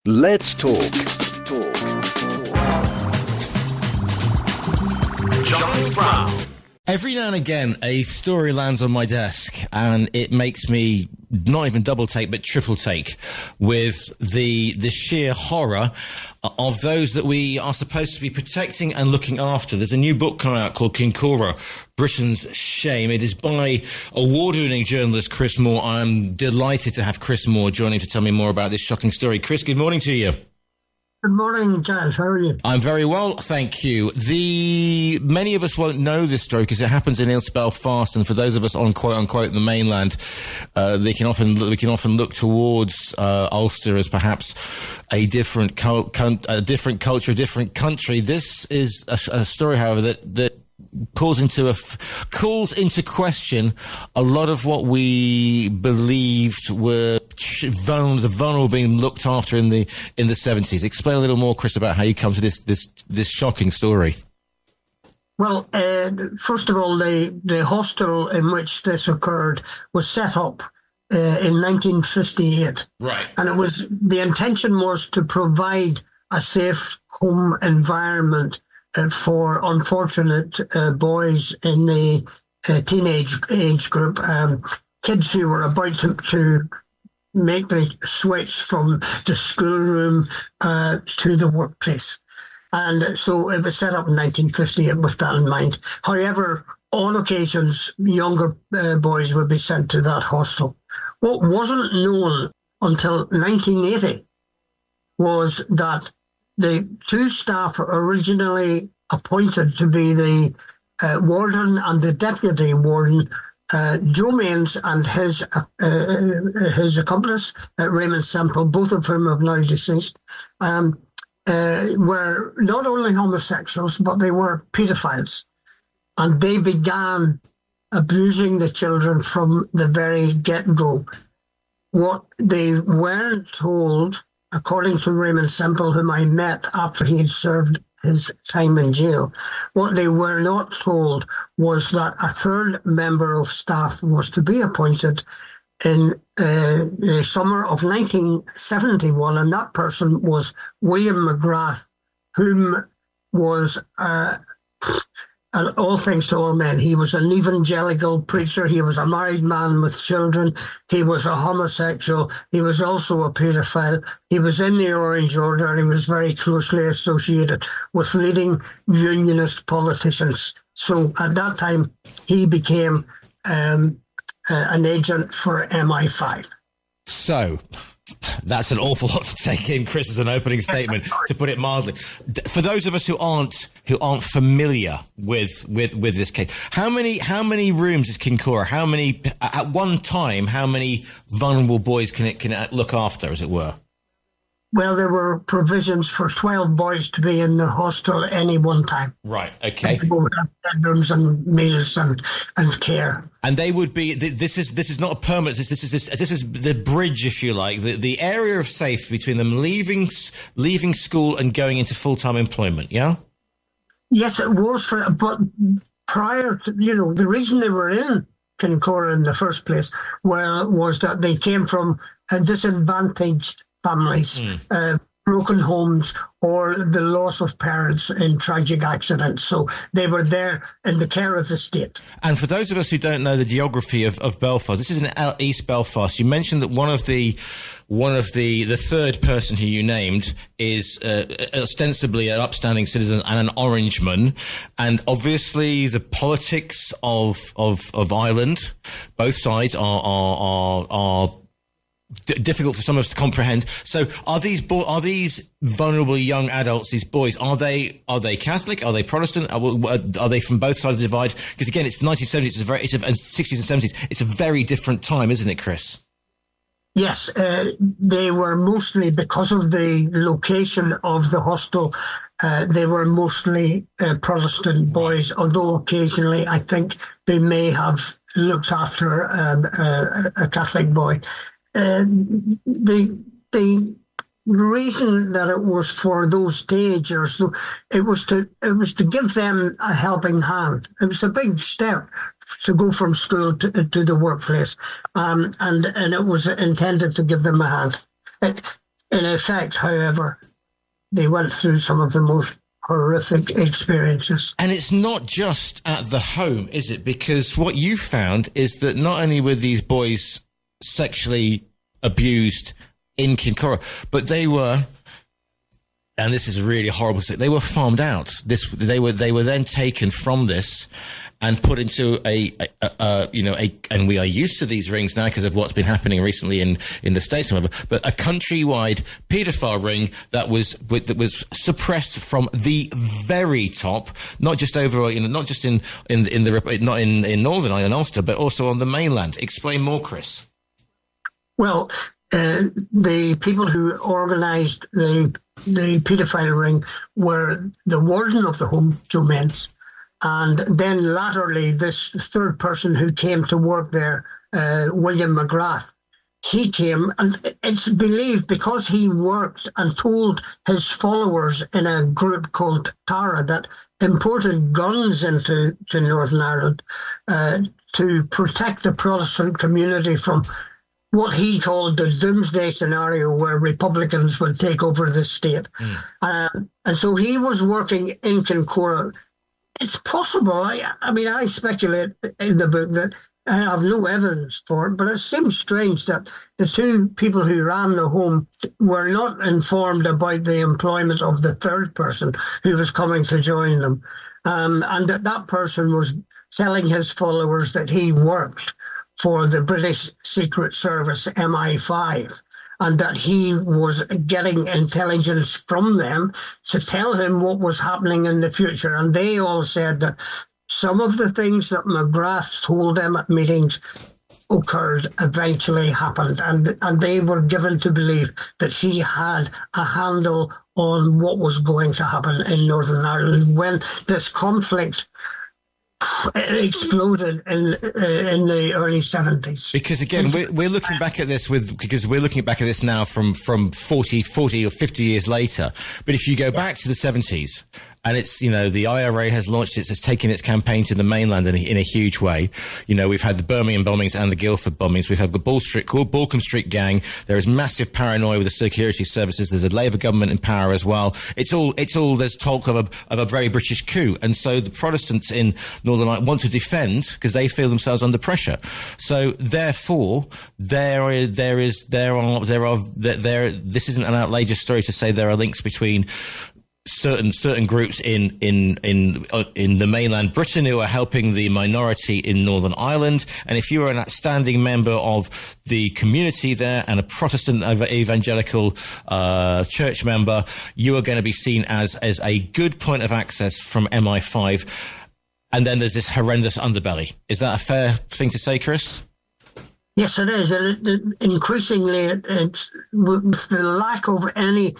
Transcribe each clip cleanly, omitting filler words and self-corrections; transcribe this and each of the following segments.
Let's talk. John Brown. Every now and again, a story lands on my desk, and it makes me not even double take, but triple take, with the sheer horror of those that we are supposed to be protecting and looking after. There's a new book coming out called Kincora, Britain's Shame. It is by award-winning journalist Chris Moore. I'm delighted to have Chris Moore joining to tell me more about this shocking story. Chris, good morning to you. Good morning, Giles. How are you? I'm very well, thank you. Many of us won't know this story because it happens in East Belfast, and for those of us on quote unquote the mainland, we can often look towards Ulster as perhaps a different culture, a different country. This is a story, however, that calls into question a lot of what we believed were the vulnerable being looked after in the 70s. Explain a little more, Chris, about how you come to this shocking story. Well, first of all, the hostel in which this occurred was set up in 1958. Right. And the intention was to provide a safe home environment for unfortunate boys in the teenage age group, kids who were about to make the switch from the schoolroom to the workplace. And so it was set up in 1958 with that in mind. However, on occasions, younger boys would be sent to that hostel. What wasn't known until 1980 was that the two staff originally appointed to be the warden and the deputy warden, Joe Mains and his accomplice, Raymond Semple, both of whom have now deceased, were not only homosexuals, but they were paedophiles. And they began abusing the children from the very get-go. What they weren't told, according to Raymond Semple, whom I met after he had served his time in jail, what they were not told was that a third member of staff was to be appointed in the summer of 1971, and that person was William McGrath, whom was all things to all men. He was an evangelical preacher. He was a married man with children. He was a homosexual. He was also a paedophile. He was in the Orange Order, and he was very closely associated with leading unionist politicians. So at that time, he became an agent for MI5. So that's an awful lot to take in, Chris, as an opening statement, to put it mildly. For those of us who aren't familiar with this case, how many rooms is Kincora? How many at one time? How many vulnerable boys can it look after, as it were? Well, there were provisions for 12 boys to be in the hostel at any one time. Right. Okay. Both bedrooms and meals and care. And they would be. This is not a permanent. This is the bridge, if you like, the area of safe between them leaving school and going into full-time employment. Yeah. Yes, it was but prior to, the reason they were in Kincora in the first place was that they came from disadvantaged families, broken homes, or the loss of parents in tragic accidents. So they were there in the care of the state. And for those of us who don't know the geography of Belfast, this is in East Belfast. You mentioned that one of the third person who you named is ostensibly an upstanding citizen and an Orangeman, and obviously the politics of Ireland, both sides are difficult for some of us to comprehend. So are these vulnerable young adults, these boys, are they Catholic? Are they Protestant? Are they from both sides of the divide? Because again, it's the 1970s, and 60s and 70s. It's a very different time, isn't it, Chris? Yes, they were mostly, because of the location of the hostel, they were mostly Protestant boys, although occasionally I think they may have looked after a Catholic boy. The reason that it was for those teenagers, it was to give them a helping hand. It was a big step to go from school to the workplace, and it was intended to give them a hand. In effect, however, they went through some of the most horrific experiences. And it's not just at the home, is it? Because what you found is that not only were these boys sexually abused in Kincora, but they were, and this is a really horrible thing, they were farmed out. They were then taken from this and put into and we are used to these rings now because of what's been happening recently in the States, but a countrywide paedophile ring that was suppressed from the very top, not just over, not just in Northern Ireland, Ulster, but also on the mainland. Explain more, Chris. Well, the people who organised the paedophile ring were the warden of the home, Joe Ments, and then latterly this third person who came to work there, William McGrath. He came, and it's believed because he worked and told his followers in a group called Tara that imported guns into Northern Ireland to protect the Protestant community from what he called the doomsday scenario where Republicans would take over the state. And so he was working in Kincora. It's possible, I speculate in the book that I have no evidence for it, but it seems strange that the two people who ran the home were not informed about the employment of the third person who was coming to join them, and that person was telling his followers that he worked for the British Secret Service, MI5, and that he was getting intelligence from them to tell him what was happening in the future. And they all said that some of the things that McGrath told them at meetings occurred, eventually happened, and they were given to believe that he had a handle on what was going to happen in Northern Ireland when this conflict exploded in the early 70s. Because again, we're looking back at this now from 40 or 50 years later. But if you go back to the 70s, and it's, the IRA has launched it's taken its campaign to the mainland in a huge way. We've had the Birmingham bombings and the Guildford bombings. We've had the Balcombe Street gang. There is massive paranoia with the security services. There's a Labour government in power as well. It's all, there's talk of a very British coup. And so the Protestants in Northern Ireland want to defend because they feel themselves under pressure. So therefore, this isn't an outlandish story to say there are links between certain groups in the mainland Britain who are helping the minority in Northern Ireland. And if you are an outstanding member of the community there and a Protestant evangelical church member, you are going to be seen as a good point of access from MI5. And then there's this horrendous underbelly. Is that a fair thing to say, Chris? Yes, it is. Increasingly, it's with the lack of any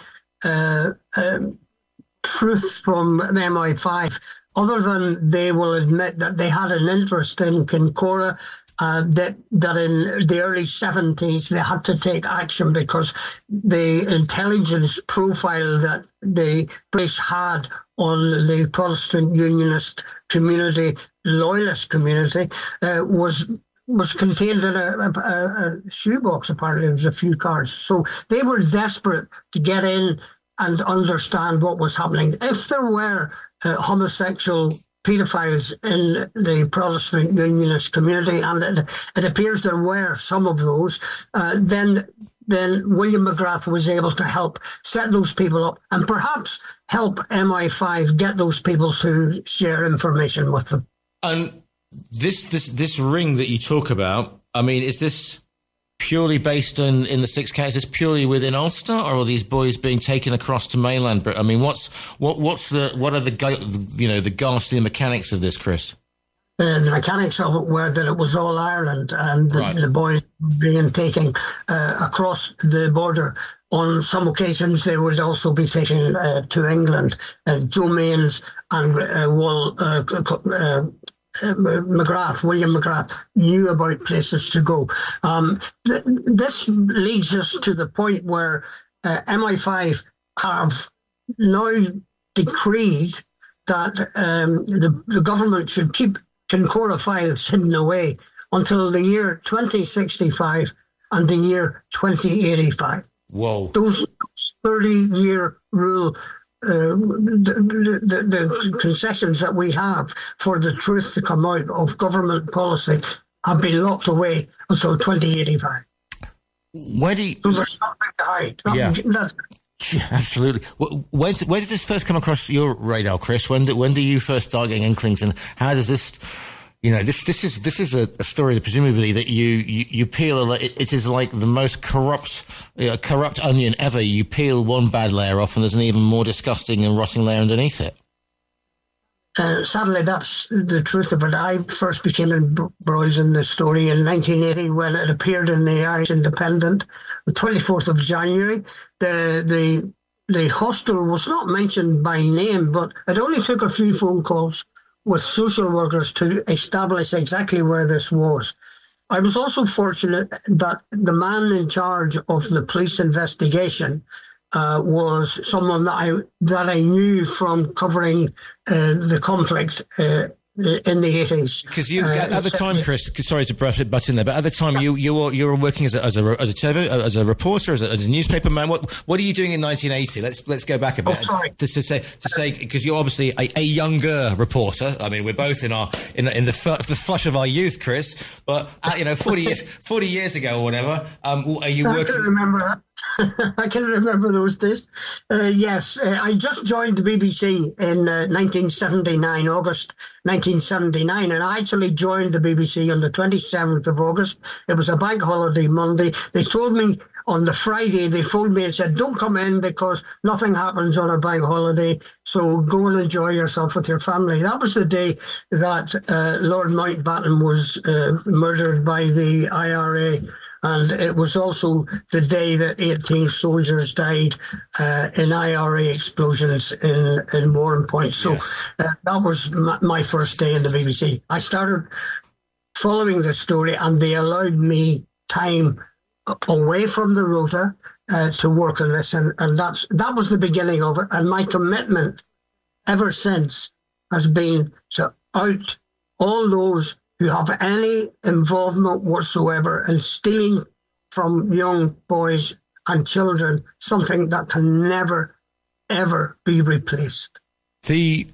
truth from MI5, other than they will admit that they had an interest in Kincora, that in the early 70s they had to take action because the intelligence profile that the British had on the Protestant Unionist community, loyalist community, was contained in a shoebox. Apparently, it was a few cards. So they were desperate to get in and understand what was happening. If there were homosexual paedophiles in the Protestant Unionist community, and it appears there were some of those, then William McGrath was able to help set those people up and perhaps help MI5 get those people to share information with them. And this ring that you talk about, is this purely based in the six counties? Is this purely within Ulster, or are these boys being taken across to mainland Britain? What are the ghastly mechanics of this, Chris? The mechanics of it were that it was all Ireland, and the boys being taken across the border. On some occasions, they would also be taken to England. Joe Mains and William McGrath knew about places to go. This leads us to the point where MI5 have now decreed that the government should keep Kincora files hidden away until the year 2065 and the year 2085. Whoa. 30-year rule, the concessions that we have for the truth to come out of government policy have been locked away until 2085. Where do you... So there's something to hide. Yeah, absolutely. Where did this first come across your radar, Chris? When do you first start getting inklings, and how does this... this is a story presumably that you peel. It is like the most corrupt onion ever. You peel one bad layer off, and there's an even more disgusting and rotting layer underneath it. Sadly, that's the truth of it. I first became embroiled in the story in 1980 when it appeared in the Irish Independent, the 24th of January. The hostel was not mentioned by name, but it only took a few phone calls with social workers to establish exactly where this was. I was also fortunate that the man in charge of the police investigation was someone that I knew from covering the conflict in the 80s. Because you at the time, Chris, sorry to butt in there, but at the time you were working as a reporter, as a newspaper man. What are you doing in 1980? Let's go back a bit to say because you're obviously a younger reporter. I mean, we're both in the flush of our youth, Chris. But 40 years ago or whatever, are you working? I can remember that. I can remember those days. Yes, I just joined the BBC in 1979, August 1979, and I actually joined the BBC on the 27th of August. It was a bank holiday Monday. They told me on the Friday, they phoned me and said, don't come in because nothing happens on a bank holiday, so go and enjoy yourself with your family. That was the day that Lord Mountbatten was murdered by the IRA. And it was also the day that 18 soldiers died in IRA explosions in Warren Point. So yes. That was my first day in the BBC. I started following the story, and they allowed me time away from the rota to work on this. And that was the beginning of it. And my commitment ever since has been to out all those who have any involvement whatsoever in stealing from young boys and children, something that can never, ever be replaced. The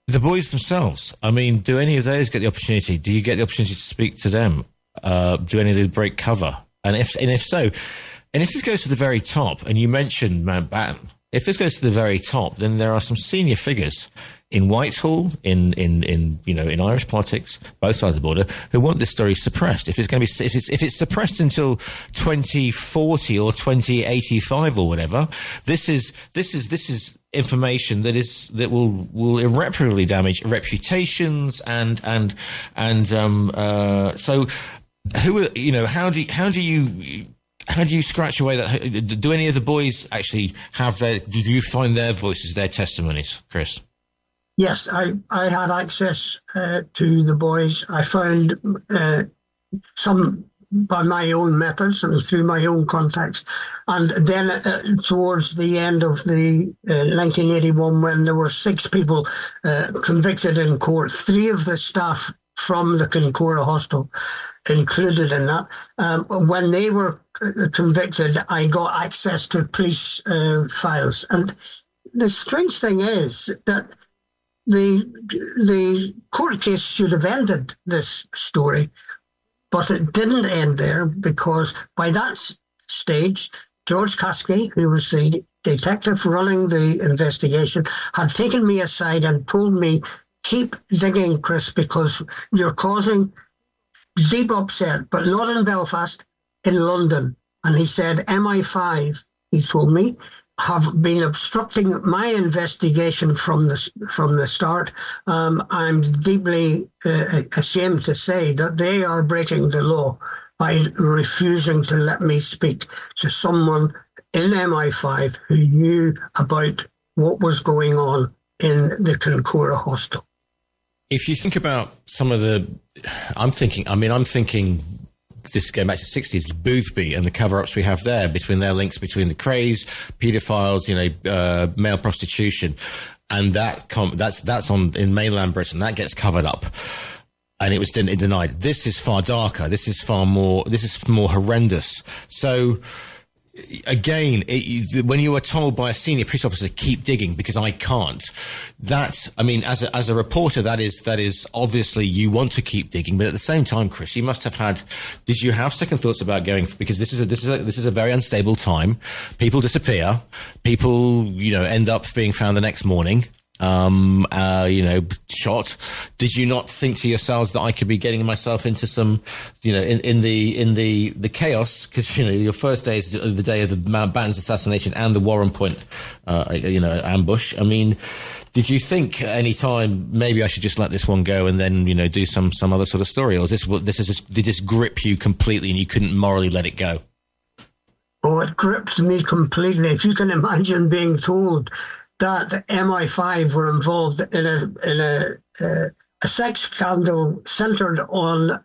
boys themselves, I mean, do any of those get the opportunity? Do you get the opportunity to speak to them? Do any of them break cover? And if so, and if this goes to the very top, and you mentioned Mountbatten, if this goes to the very top, then there are some senior figures in Whitehall, in Irish politics, both sides of the border, who want this story suppressed. If it's suppressed until 2040 or 2085 or whatever, this is information that will irreparably damage reputations and so how do you scratch away that? Do any of the boys actually have do you find their voices, their testimonies, Chris? Yes, I had access to the boys. I found some by my own methods and through my own contacts. And then towards the end of the 1981, when there were 6 people convicted in court, 3 of the staff from the Kincora hostel included in that. When they were convicted, I got access to police files. And the strange thing is that the court case should have ended this story, but it didn't end there because by that stage, George Caskey, who was the detective running the investigation, had taken me aside and told me, keep digging, Chris, because you're causing deep upset, but not in Belfast, in London. And he said, MI5, he told me, have been obstructing my investigation from the start. I'm deeply ashamed to say that they are breaking the law by refusing to let me speak to someone in MI5 who knew about what was going on in the Kincora hostel. If you think about some of I'm thinking this going back to the 60s, Boothby and the cover-ups we have there between their links between the Krays, paedophiles, male prostitution, and that's on in mainland Britain. That gets covered up, and it was denied. This is far darker. This is more horrendous. So, again, when you are told by a senior police officer, keep digging because I can't, as a reporter, that is obviously you want to keep digging, but at the same time, Chris, you must have did you have second thoughts about going, because this is a very unstable time. People disappear, people, end up being found the next morning. Shot. Did you not think to yourselves that I could be getting myself into some, in the chaos? Because, your first day is the day of the Mountbatten's assassination and the Warren Point, ambush. I mean, did you think at any time maybe I should just let this one go and then, do some other sort of story? Or did this grip you completely and you couldn't morally let it go? Oh, it gripped me completely. If you can imagine being told that MI5 were involved in a sex scandal centred on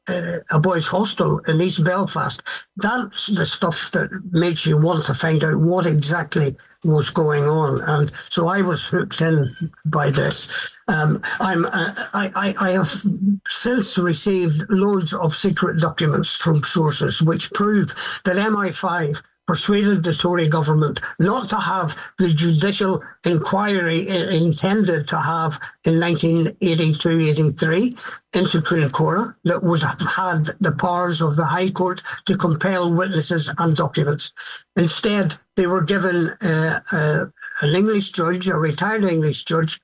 a boys' hostel in East Belfast. That's the stuff that makes you want to find out what exactly was going on, and so I was hooked in by this. I have since received loads of secret documents from sources which prove that MI5 persuaded the Tory government not to have the judicial inquiry intended to have in 1982-83 into Kincora, that would have had the powers of the High Court to compel witnesses and documents. Instead, they were given an English judge, a retired English judge,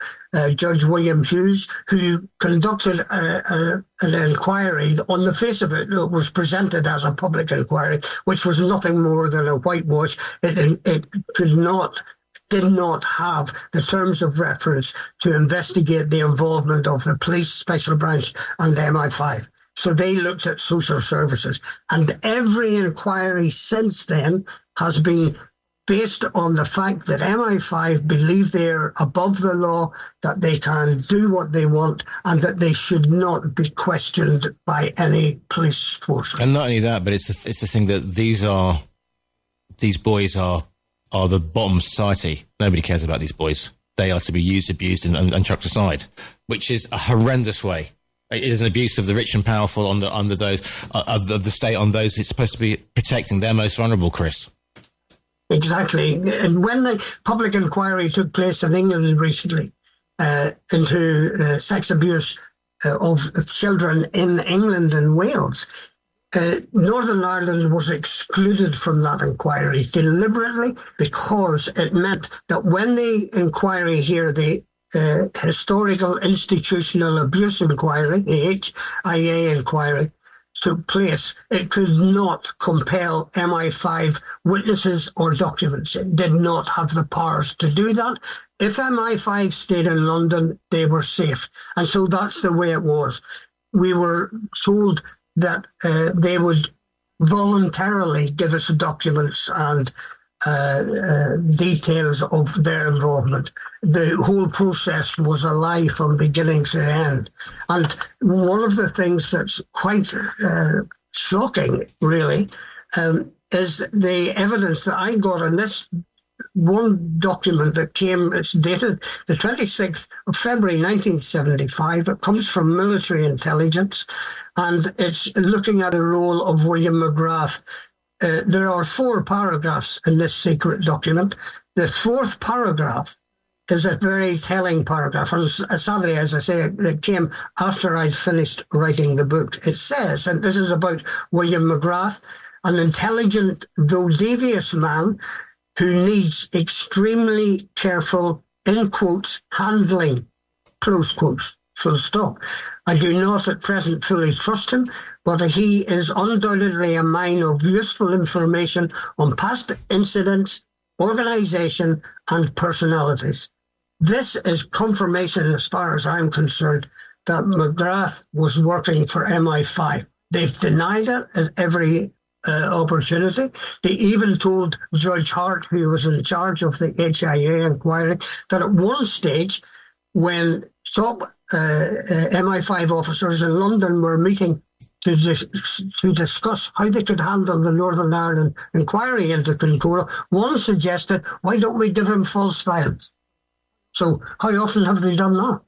Judge William Hughes, who conducted an inquiry. On the face of it, it was presented as a public inquiry, which was nothing more than a whitewash. It did not have the terms of reference to investigate the involvement of the police, special branch, and MI5. So they looked at social services. And every inquiry since then has been based on the fact that MI5 believe they're above the law, that they can do what they want, and that they should not be questioned by any police force. And not only that, but it's the thing that these boys are the bottom society. Nobody cares about these boys. They are to be used, abused, and chucked aside, which is a horrendous way. It is an abuse of the rich and powerful under those of the state on those it's supposed to be protecting. Their most vulnerable, Chris. Exactly. And when the public inquiry took place in England recently into sex abuse of children in England and Wales, Northern Ireland was excluded from that inquiry deliberately, because it meant that when the inquiry here, the Historical Institutional Abuse Inquiry, the HIA inquiry, took place, it could not compel MI5 witnesses or documents. It did not have the powers to do that. If MI5 stayed in London, they were safe. And so that's the way it was. We were told that they would voluntarily give us documents and details of their involvement. The whole process was a lie from beginning to end. And one of the things that's quite shocking, really, is the evidence that I got in this one document that came. It's dated the 26th of February 1975. It comes from military intelligence, and it's looking at the role of William McGrath. There are 4 paragraphs in this secret document. The 4th paragraph is a very telling paragraph. And sadly, as I say, it came after I'd finished writing the book. It says, and this is about William McGrath, an intelligent though devious man who needs extremely careful, in quotes, handling, close quotes, full stop. I do not at present fully trust him, but he is undoubtedly a mine of useful information on past incidents, organisation, and personalities. This is confirmation, as far as I'm concerned, that McGrath was working for MI5. They've denied it at every opportunity. They even told Judge Hart, who was in charge of the HIA inquiry, that at one stage, when top MI5 officers in London were meeting to discuss how they could handle the Northern Ireland inquiry into Kincora, one suggested, why don't we give him false files? So how often have they done that?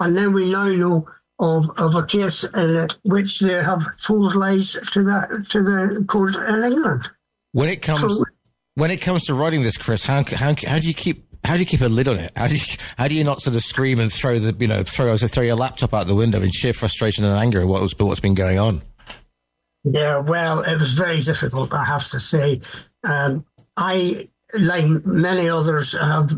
And then we now know of a case in which they have told lies to the court in England. When it comes to writing this, Chris, how do you keep a lid on it? How do you not sort of scream and throw your laptop out the window in sheer frustration and anger at what's been going on? Yeah, well, it was very difficult, I have to say. I, like many others, have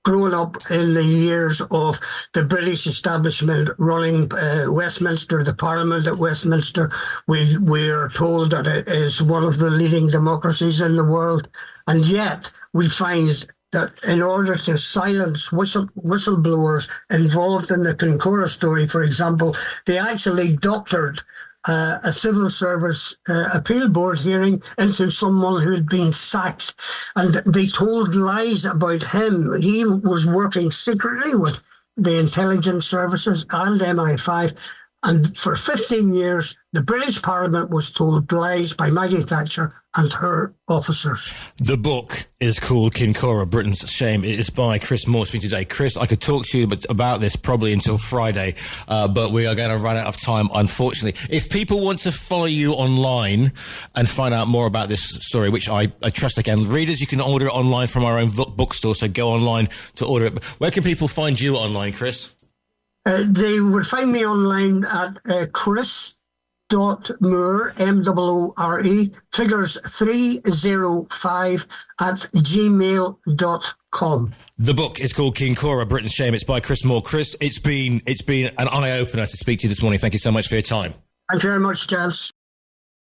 grown up in the years of the British establishment running Westminster, the Parliament at Westminster. We are told that it is one of the leading democracies in the world, and yet we find that in order to silence whistleblowers involved in the Kincora story, for example, they actually doctored a civil service appeal board hearing into someone who had been sacked, and they told lies about him. He was working secretly with the intelligence services and MI5, and for 15 years the British Parliament was told lies by Maggie Thatcher and her officers. The book is called Kincora, Britain's Shame. It is by Chris Moore speaking today. Chris, I could talk to you about this probably until Friday, but we are going to run out of time, unfortunately. If people want to follow you online and find out more about this story, which I trust they can, readers, you can order it online from our own bookstore, so go online to order it. Where can people find you online, Chris? They would find me online at chris.moore, M-O-O-R-E, figures 305 at gmail.com. The book is called Kincora, Britain's Shame. It's by Chris Moore. Chris, it's been an eye-opener to speak to you this morning. Thank you so much for your time. Thank you very much, Giles.